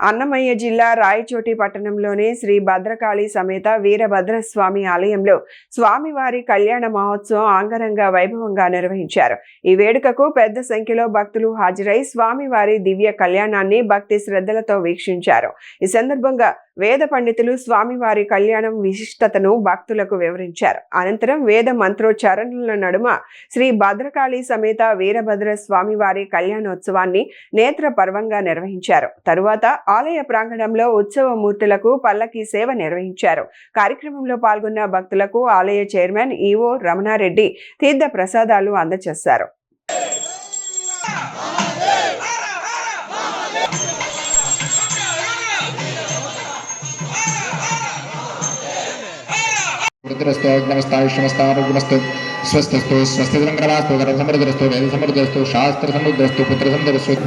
అన్నమయ్య జిల్లా రాయచోటి పట్టణంలోని శ్రీ భద్రకాళి సమేత వీరభద్రస్వామి ఆలయంలో స్వామివారి కళ్యాణ మహోత్సవం అంగరంగ వైభవంగా నిర్వహించారు. ఈ వేడుకకు పెద్ద సంఖ్యలో భక్తులు హాజరై స్వామివారి దివ్య కళ్యాణాన్ని భక్తి శ్రద్ధలతో వీక్షించారు. ఈ సందర్భంగా వేద పండితులు స్వామివారి కళ్యాణం విశిష్టతను భక్తులకు వివరించారు. అనంతరం వేద మంత్రోచ్చారణల నడుమ శ్రీ భద్రకాళి సమేత వీరభద్ర స్వామివారి కళ్యాణోత్సవాన్ని నేత్ర పర్వంగా నిర్వహించారు. తరువాత ఆలయ ప్రాంగణంలో ఉత్సవ మూర్తులకు పల్లకి సేవ నిర్వహించారు. కార్యక్రమంలో పాల్గొన్న భక్తులకు ఆలయ చైర్మన్ ఈవో రమణారెడ్డి తీర్థ ప్రసాదాలు అందజేశారు. स्वस्थस्तु स्वस्थिरंग्रवास्तु गरसमृद्धस्तु वेदसमृद्धस्तु शास्त्रसमृद्धस्तु पुत्रसमृद्धस्तु